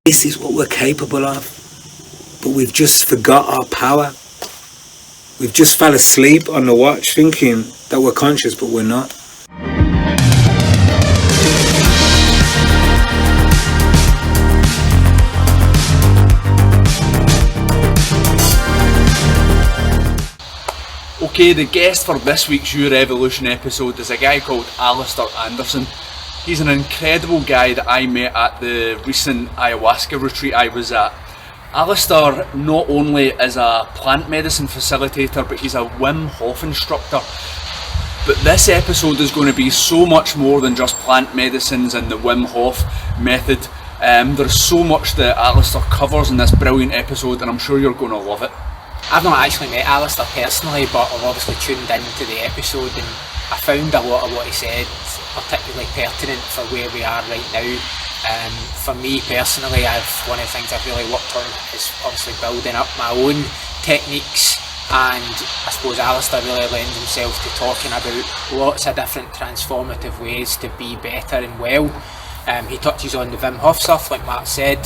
This is what we're capable of, but we've just forgot our power. We've just fell asleep on the watch thinking that we're conscious, but we're not. Okay, the guest for this week's Yourevolution episode is a guy called Alastair Anderson. He's an incredible guy that I met at the recent ayahuasca retreat I was at. Alistair not only is a plant medicine facilitator, but he's a Wim Hof instructor. But this episode is going to be so much more than just plant medicines and the Wim Hof Method. There's so much that Alistair covers in this brilliant episode, and I'm sure you're going to love it. I've not actually met Alistair personally, but I've obviously tuned into the episode and I found a lot of what he said particularly pertinent for where we are right now. For me personally, one of the things I've really worked on is obviously building up my own techniques, and I suppose Alistair really lends himself to talking about lots of different transformative ways to be better and well. He touches on the Wim Hof stuff, like Marc said.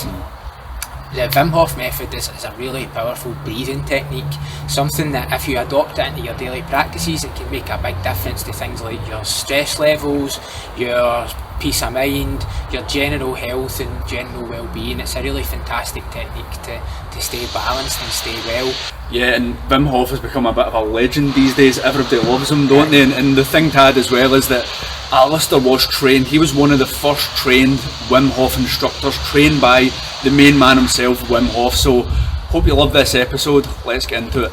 The Wim Hof Method is a really powerful breathing technique, something that if you adopt it into your daily practices, it can make a big difference to things like your stress levels, your peace of mind, your general health and general well-being. It's a really fantastic technique to stay balanced and stay well. Yeah, and Wim Hof has become a bit of a legend these days. Everybody loves him, don't they? And the thing to add as well is that Alistair was trained. He was one of the first trained Wim Hof instructors, trained by the main man himself, Wim Hof. So, hope you love this episode. Let's get into it.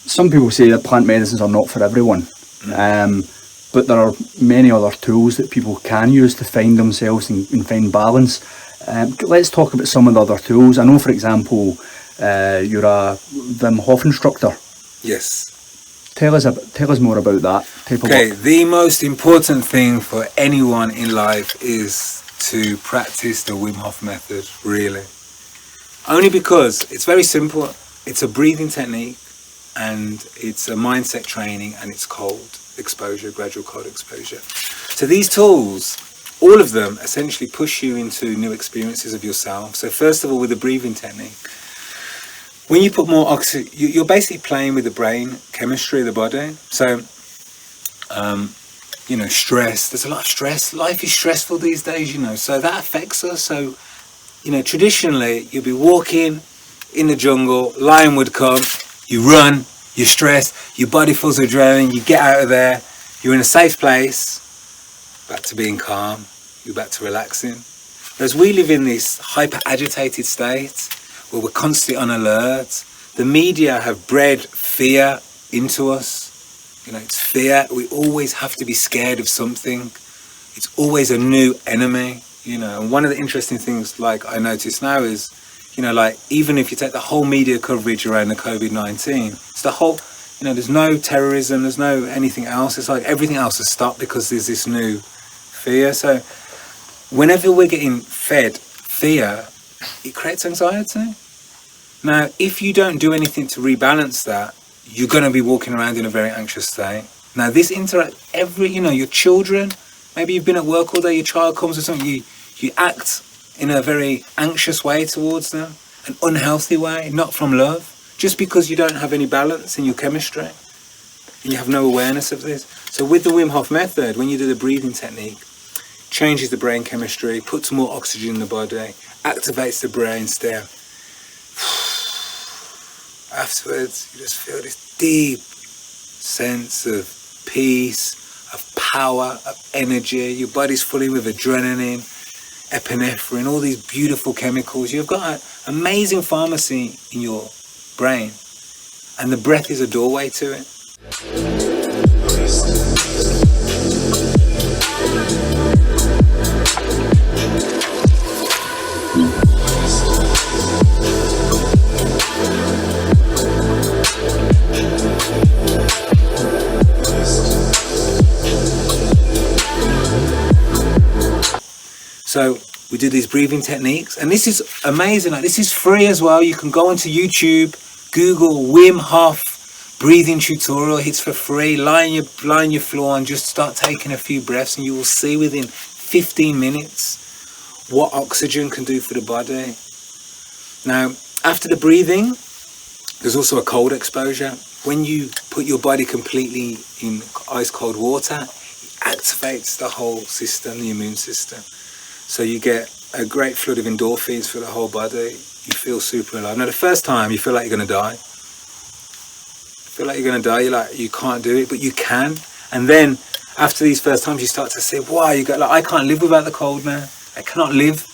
Some people say that plant medicines are not for everyone, but there are many other tools that people can use to find themselves and find balance. Let's talk about some of the other tools. I know, for example, you're a Wim Hof instructor. Yes. Tell us more about that type of work. The most important thing for anyone in life is to practice the Wim Hof Method, really. Only because it's very simple. It's a breathing technique and it's a mindset training, and it's cold exposure, gradual cold exposure. So these tools, all of them essentially push you into new experiences of yourself. So first of all, with the breathing technique, when you put more oxygen, you're basically playing with the brain chemistry of the body. So, stress, there's a lot of stress. Life is stressful these days, so that affects us. So, traditionally, you'll be walking in the jungle, lion would come, you run, you're stressed, your body feels adrenaline, you get out of there, you're in a safe place, back to being calm, you're back to relaxing. Whereas we live in this hyper-agitated state, where we're constantly on alert. The media have bred fear into us. It's fear. We always have to be scared of something. It's always a new enemy, And one of the interesting things, like I notice now is, even if you take the whole media coverage around the COVID-19, it's the whole, there's no terrorism, there's no anything else. It's like everything else has stopped because there's this new fear. So whenever we're getting fed fear, it creates anxiety. Now, if you don't do anything to rebalance that, you're going to be walking around in a very anxious state. Now, this your children, maybe you've been at work all day, your child comes with something, you act in a very anxious way towards them, an unhealthy way, not from love, just because you don't have any balance in your chemistry, and you have no awareness of this. So with the Wim Hof Method, when you do the breathing technique, changes the brain chemistry, puts more oxygen in the body, activates the brain stem. Afterwards, you just feel this deep sense of peace, of power, of energy. Your body's filling with adrenaline, epinephrine, all these beautiful chemicals. You've got an amazing pharmacy in your brain, and the breath is a doorway to it. So we do these breathing techniques, and this is amazing. This is free as well. You can go onto YouTube, Google Wim Hof breathing tutorial. It's for free. Lie on your floor and just start taking a few breaths, and you will see within 15 minutes what oxygen can do for the body. Now, after the breathing, there's also a cold exposure. When you put your body completely in ice cold water, it activates the whole system, the immune system. So you get a great flood of endorphins for the whole body. You feel super alive. Now, the first time you feel like you're going to die. You feel like you're going to die. You're like, you can't do it, but you can. And then after these first times, you start to say, wow, you go like, I can't live without the cold now. I cannot live.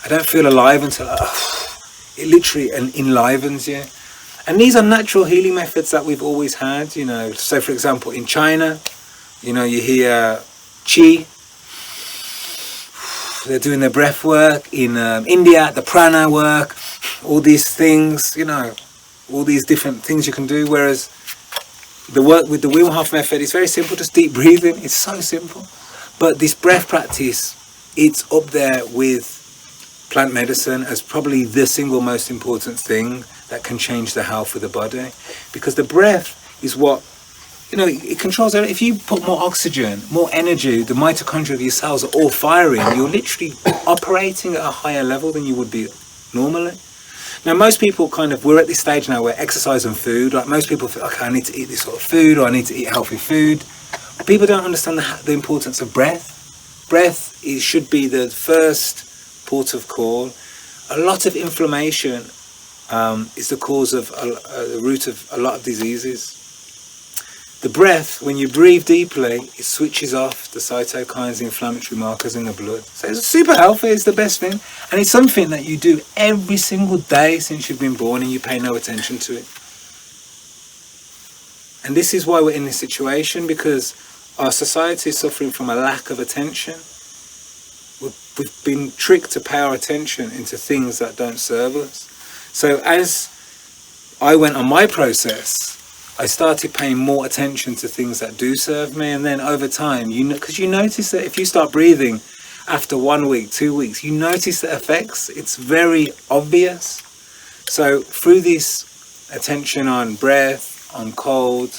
I don't feel alive until it literally enlivens you. And these are natural healing methods that we've always had, you know. So, for example, in China, you know, you hear Qi. They're doing their breath work. In India, the prana work. All these things, you know, all these different things you can do. Whereas the work with the Wim Hof Method is very simple, just deep breathing. It's so simple. But this breath practice, it's up there with plant medicine as probably the single most important thing that can change the health of the body, because the breath is what, you know, it controls everything. If you put more oxygen, more energy, the mitochondria of your cells are all firing, you're literally operating at a higher level than you would be normally. Now, most people we're at this stage now where exercise and food, like most people feel, okay, I need to eat this sort of food, or I need to eat healthy food. But people don't understand the importance of breath. Breath should be the first port of call. A lot of inflammation is the cause of the root of a lot of diseases. The breath, when you breathe deeply, it switches off the cytokines, the inflammatory markers in the blood. So it's super healthy, it's the best thing. And it's something that you do every single day since you've been born, and you pay no attention to it. And this is why we're in this situation, because our society is suffering from a lack of attention. We've been tricked to pay our attention into things that don't serve us. So as I went on my process, I started paying more attention to things that do serve me. And then over time, because you notice that if you start breathing after 1 week, 2 weeks, you notice the effects. It's very obvious. So through this attention on breath, on cold,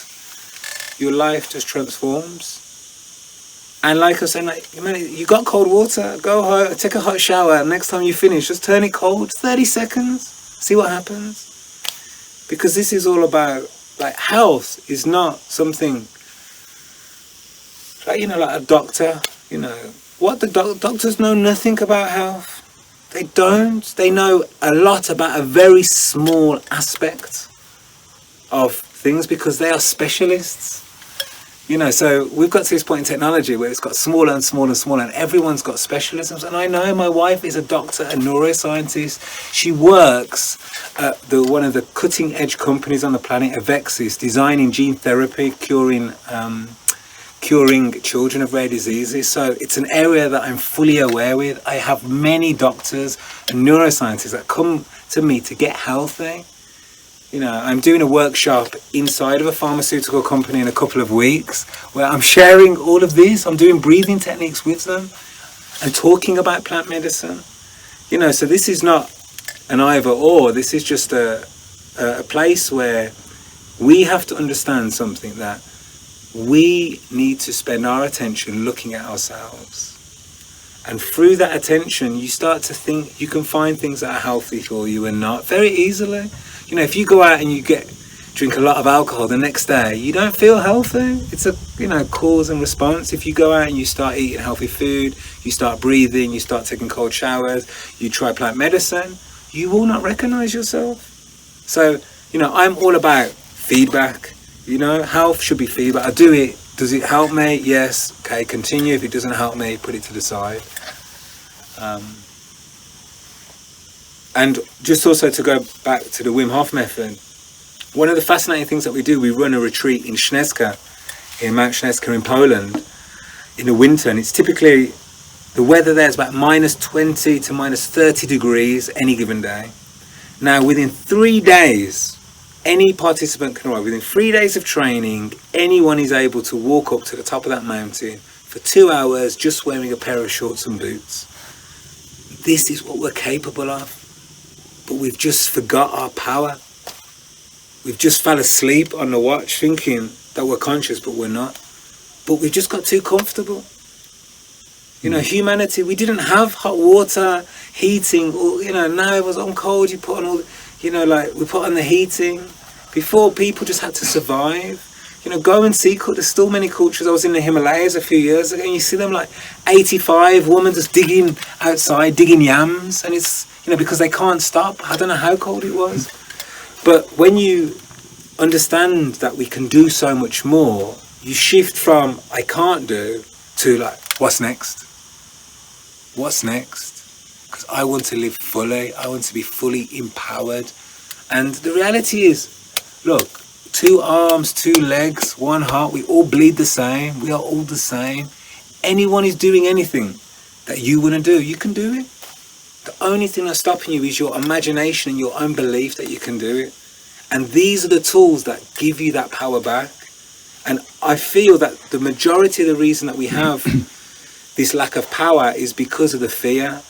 your life just transforms. And like I said, you got cold water, go home, take a hot shower. Next time you finish, just turn it cold, 30 seconds, see what happens. Because this is all about, like, health is not something, like, you know, like a doctor, you know. What the doctors know nothing about health. They don't. They know a lot about a very small aspect of things because they are specialists. You know, so we've got to this point in technology where it's got smaller and smaller and smaller, and everyone's got specialisms. And I know my wife is a doctor, a neuroscientist. She works at one of the cutting edge companies on the planet, Avexis, designing gene therapy, curing children of rare diseases. So it's an area that I'm fully aware with. I have many doctors and neuroscientists that come to me to get healthy. You know, I'm doing a workshop inside of a pharmaceutical company in a couple of weeks where I'm sharing all of this. I'm doing breathing techniques with them and talking about plant medicine. You know, so this is not an either or. This is just a place where we have to understand something, that we need to spend our attention looking at ourselves. And through that attention, you start to think, you can find things that are healthy for you and not very easily. You know, if you go out and you drink a lot of alcohol the next day, you don't feel healthy. It's a, you know, cause and response. If you go out and you start eating healthy food, you start breathing, you start taking cold showers, you try plant medicine, you will not recognize yourself. So, you know, I'm all about feedback. You know, health should be feedback. I do it. Does it help me? Yes. Okay, continue. If it doesn't help me, put it to the side. And just also to go back to the Wim Hof Method, one of the fascinating things that we do, we run a retreat in Śnieżka, in Mount Śnieżka in Poland, in the winter, and it's typically, the weather there is about -20 to -30 degrees any given day. Now, within 3 days, any participant can arrive. Within 3 days of training, anyone is able to walk up to the top of that mountain for 2 hours just wearing a pair of shorts and boots. This is what we're capable of. But we've just forgot our power. We've just fell asleep on the watch thinking that we're conscious, but we're not. But we've just got too comfortable. You know, humanity, we didn't have hot water, heating, or, you know, now it was on cold, you put on all, you know, like, we put on the heating. Before, people just had to survive. You know, go and see, there's still many cultures. I was in the Himalayas a few years ago, and you see them like 85, women just digging outside, digging yams, and it's, you know, because they can't stop. I don't know how cold it was. But when you understand that we can do so much more, you shift from I can't do to like, what's next? What's next? Because I want to live fully. I want to be fully empowered. And the reality is, look, 2 arms, 2 legs, 1 heart, we all bleed the same. We are all the same. Anyone is doing anything that you want to do, you can do it. The only thing that's stopping you is your imagination and your own belief that you can do it. And these are the tools that give you that power back. And I feel that the majority of the reason that we have this lack of power is because of the fear.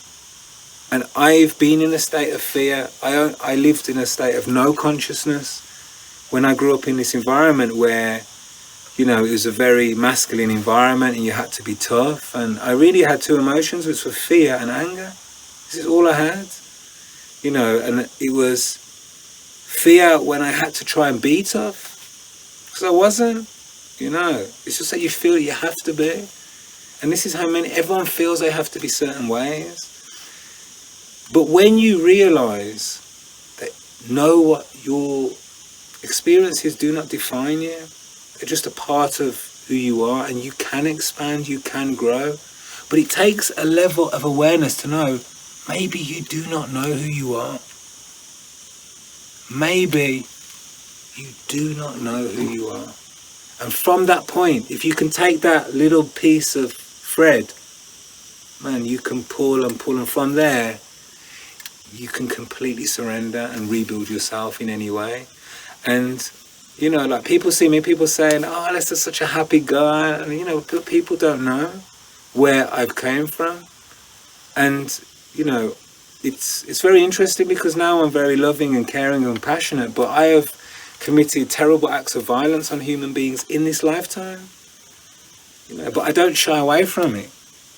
And I've been in a state of fear. I lived in a state of no consciousness when I grew up in this environment where, you know, it was a very masculine environment and you had to be tough. And I really had 2 emotions, which were fear and anger. This is all I had, you know, and it was fear when I had to try and be tough, because I wasn't, you know. It's just that you feel you have to be. And this is how everyone feels they have to be certain ways. But when you realize that what your experiences do not define you, they're just a part of who you are, and you can expand, you can grow. But it takes a level of awareness to know maybe you do not know who you are. Maybe you do not know who you are. And from that point, if you can take that little piece of thread, man, you can pull and pull, and from there, you can completely surrender and rebuild yourself in any way. And, you know, like people see me, people saying, oh, Alastair's such a happy guy. And, you know, people don't know where I've came from. And, you know, it's very interesting because now I'm very loving and caring and passionate, but I have committed terrible acts of violence on human beings in this lifetime. You know, but I don't shy away from it.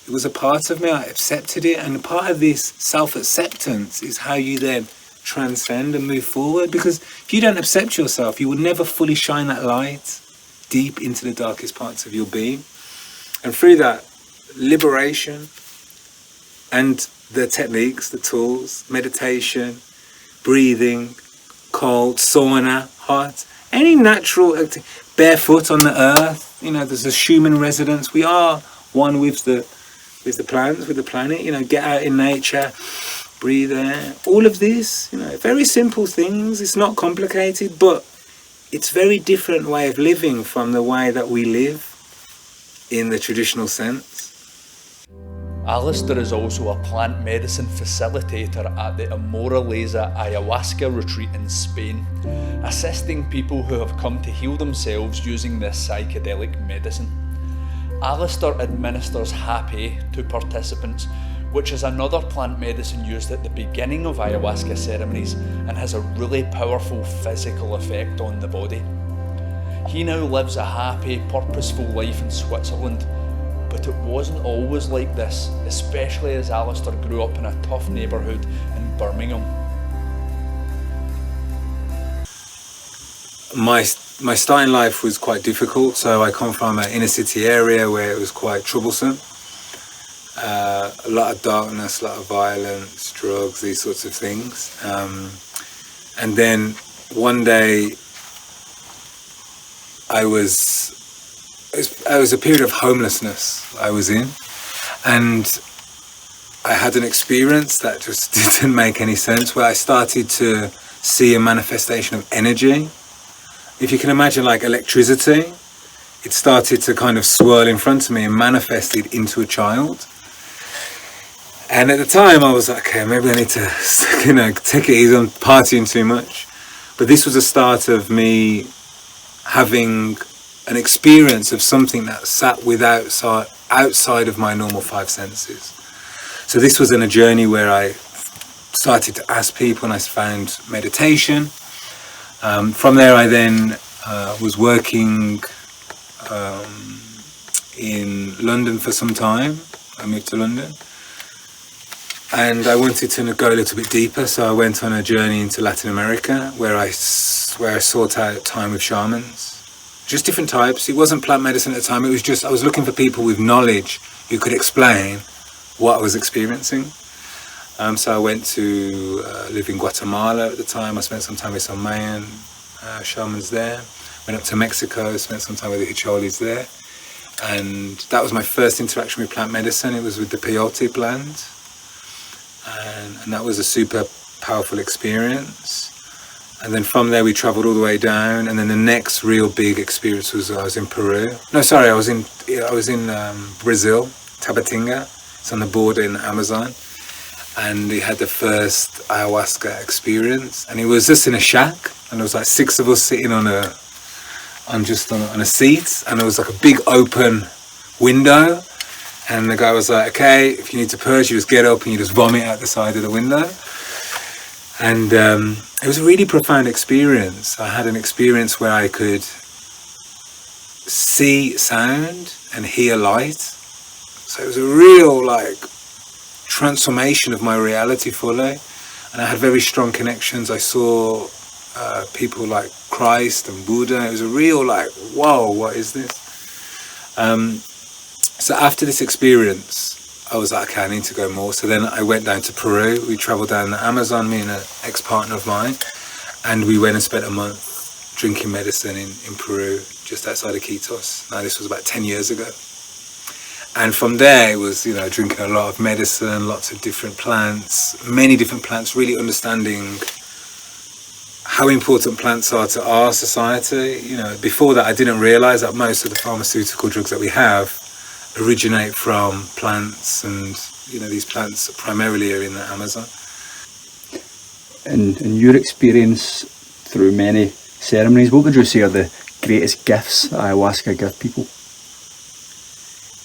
It was a part of me, I accepted it, and part of this self-acceptance is how you then transcend and move forward, because if you don't accept yourself, you will never fully shine that light deep into the darkest parts of your being. And through that liberation and the techniques, the tools, meditation, breathing, cold, sauna, hot, any natural, barefoot on the earth, you know, there's a Schumann resonance. We are one with the plants, with the planet, you know, get out in nature, breathe air, all of this, you know, very simple things. It's not complicated, but it's very different way of living from the way that we live in the traditional sense. Alistair is also a plant medicine facilitator at the Amoraleza ayahuasca retreat in Spain, assisting people who have come to heal themselves using this psychedelic medicine. Alistair administers hape to participants, which is another plant medicine used at the beginning of ayahuasca ceremonies and has a really powerful physical effect on the body. He now lives a happy, purposeful life in Switzerland, but it wasn't always like this, especially as Alistair grew up in a tough neighbourhood in Birmingham. My starting life was quite difficult, so I come from an inner city area where it was quite troublesome. A lot of darkness, a lot of violence, drugs, these sorts of things. And then one day it was a period of homelessness I was in, and I had an experience that just didn't make any sense, where I started to see a manifestation of energy. If you can imagine like electricity, it started to kind of swirl in front of me and manifested into a child. And at the time I was like, okay, maybe I need to, you know, take it easy, I'm partying too much. But this was the start of me having an experience of something that sat outside of my normal 5 senses. So this was in a journey where I started to ask people, and I found meditation. From there I then was working in London for some time, I moved to London. And I wanted to go a little bit deeper, so I went on a journey into Latin America where I sought out time with shamans. Just different types. It wasn't plant medicine at the time, it was just I was looking for people with knowledge who could explain what I was experiencing. So I went to live in Guatemala at the time. I spent some time with some Mayan shamans there. Went up to Mexico, spent some time with the Huicholes there. And that was my first interaction with plant medicine. It was with the peyote plant. And that was a super powerful experience. And then from there we travelled all the way down. And then the next real big experience was I was in Peru. No, sorry, I was in Brazil, Tabatinga. It's on the border in the Amazon. And we had the first ayahuasca experience. And it was just in a shack. And there was like 6 of us sitting on a seat. And there was like a big open window. And the guy was like, okay, if you need to purge, you just get up and you just vomit out the side of the window. And it was a really profound experience. I had an experience where I could see sound and hear light. So it was a real transformation of my reality fully. And I had very strong connections. I saw people like Christ and Buddha. It was a real whoa, what is this? So after this experience, I was like, okay, I need to go more. So then I went down to Peru. We travelled down the Amazon, me and an ex-partner of mine. And we went and spent a month drinking medicine in Peru, just outside of Quitos. Now, this was about 10 years ago. And from there, it was, drinking a lot of medicine, lots of different plants, many different plants, really understanding how important plants are to our society. Before that, I didn't realise that most of the pharmaceutical drugs that we have originate from plants, and these plants primarily are in the Amazon. In your experience through many ceremonies, what would you say are the greatest gifts ayahuasca give people?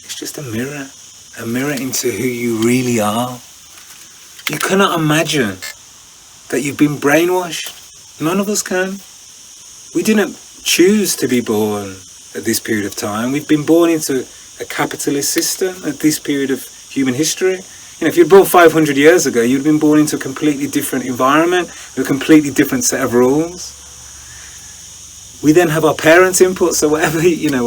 It's just a mirror into who you really are. You cannot imagine that you've been brainwashed. None of us can. We didn't choose to be born at this period of time. We've been born into a capitalist system at this period of human history. If you'd born 500 years ago, you'd been born into a completely different environment, with a completely different set of rules. We then have our parents' input, so whatever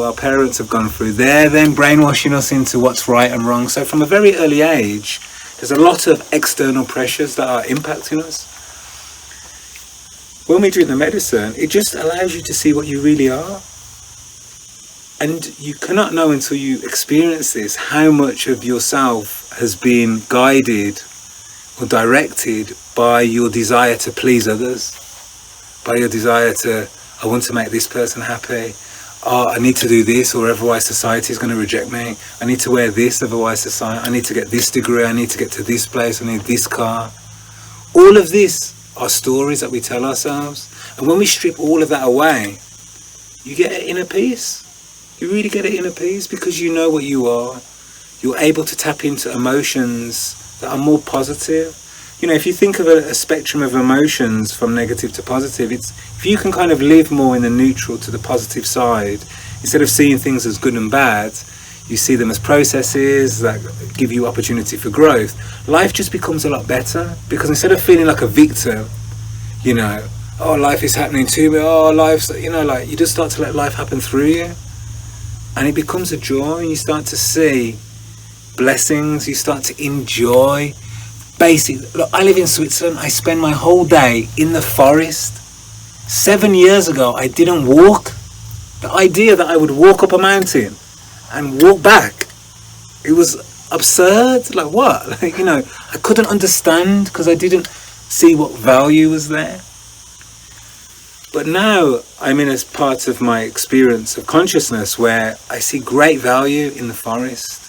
our parents have gone through, they're then brainwashing us into what's right and wrong. So from a very early age, there's a lot of external pressures that are impacting us. When we drink the medicine, it just allows you to see what you really are. And you cannot know until you experience this how much of yourself has been guided or directed by your desire to please others, by your desire to, I want to make this person happy, I need to do this or otherwise society is going to reject me, I need to wear this otherwise society, I need to get this degree, I need to get to this place, I need this car. All of this are stories that we tell ourselves, and when we strip all of that away, you get an inner peace. You really get an inner peace because you know what you are. You're able to tap into emotions that are more positive. If you think of a spectrum of emotions from negative to positive, if you can kind of live more in the neutral to the positive side, instead of seeing things as good and bad, you see them as processes that give you opportunity for growth. Life just becomes a lot better because instead of feeling like a victim, oh, life is happening to me, oh, life's, you just start to let life happen through you. And it becomes a joy, and you start to see blessings, you start to enjoy basic. Look, I live in Switzerland, I spend my whole day in the forest. 7 years ago, I didn't walk. The idea that I would walk up a mountain and walk back, it was absurd. What? I couldn't understand because I didn't see what value was there. But now I'm in a part of my experience of consciousness where I see great value in the forest.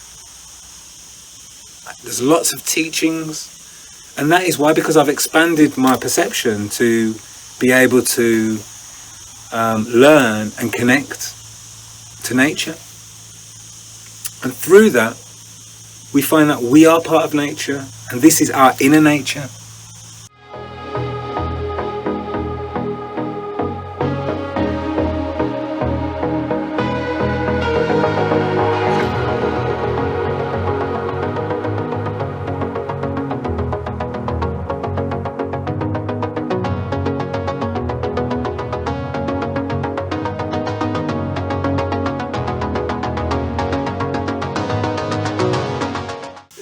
There's lots of teachings, and that is why, because I've expanded my perception to be able to learn and connect to nature. And through that, we find that we are part of nature, and this is our inner nature.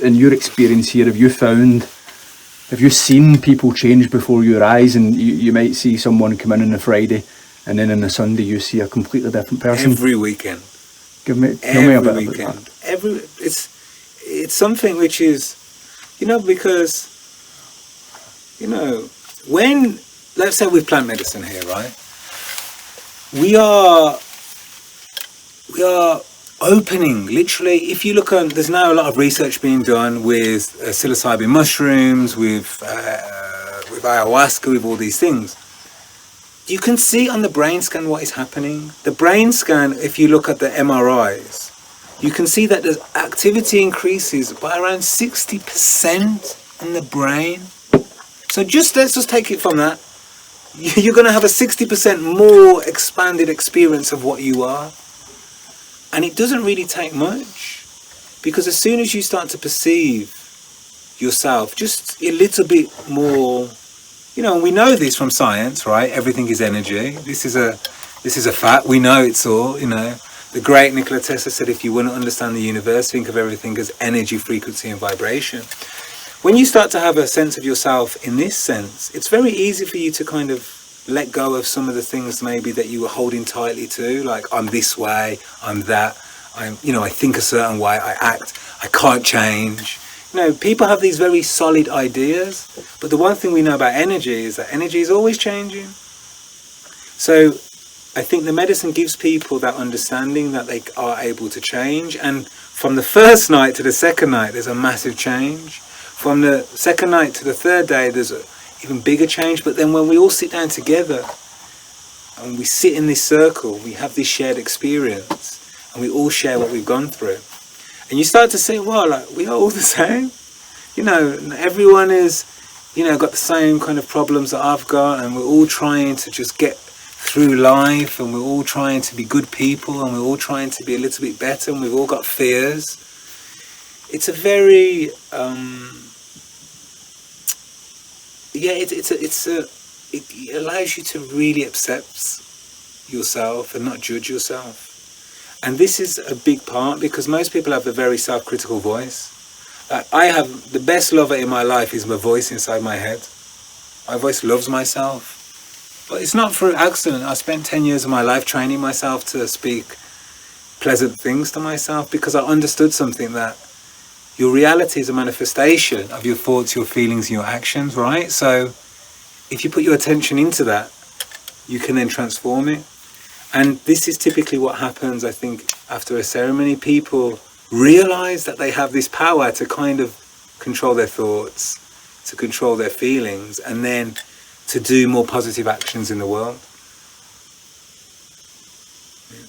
in your experience here, have you seen people change before your eyes? And you might see someone come in on a Friday, and then on the Sunday you see a completely different person. Every weekend. Tell me a bit Every about weekend. that. It's something which is, because, when, let's say with plant medicine here, right? We are opening, literally, if you look on, there's now a lot of research being done with psilocybin mushrooms, with ayahuasca, with all these things. You can see on the brain scan what is happening. The brain scan, if you look at the MRIs, you can see that the activity increases by around 60% in the brain. So let's just take it from that. You're going to have a 60% more expanded experience of what you are. And it doesn't really take much, because as soon as you start to perceive yourself just a little bit more, and we know this from science, right? Everything is energy. This is a fact. We know it's all, The great Nikola Tesla said, if you want to understand the universe, think of everything as energy, frequency, and vibration. When you start to have a sense of yourself in this sense, it's very easy for you to kind of let go of some of the things maybe that you were holding tightly to, like I'm this way, I'm that, I think a certain way, I act, I can't change. People have these very solid ideas, but the one thing we know about energy is that energy is always changing. So I think the medicine gives people that understanding that they are able to change, and from the first night to the second night there's a massive change. From the second night to the third day there's a even bigger change. But then when we all sit down together and we sit in this circle, we have this shared experience and we all share what we've gone through, and you start to say, well, we are all the same, everyone is, got the same kind of problems that I've got, and we're all trying to just get through life, and we're all trying to be good people, and we're all trying to be a little bit better, and we've all got fears. It's a very it allows you to really accept yourself and not judge yourself. And this is a big part, because most people have a very self-critical voice. I have the best lover in my life is my voice inside my head. My voice loves myself, but it's not through accident. I spent 10 years of my life training myself to speak pleasant things to myself, because I understood something, that your reality is a manifestation of your thoughts, your feelings, and your actions, right? So if you put your attention into that, you can then transform it. And this is typically what happens, I think, after a ceremony. People realize that they have this power to kind of control their thoughts, to control their feelings, and then to do more positive actions in the world. Yeah.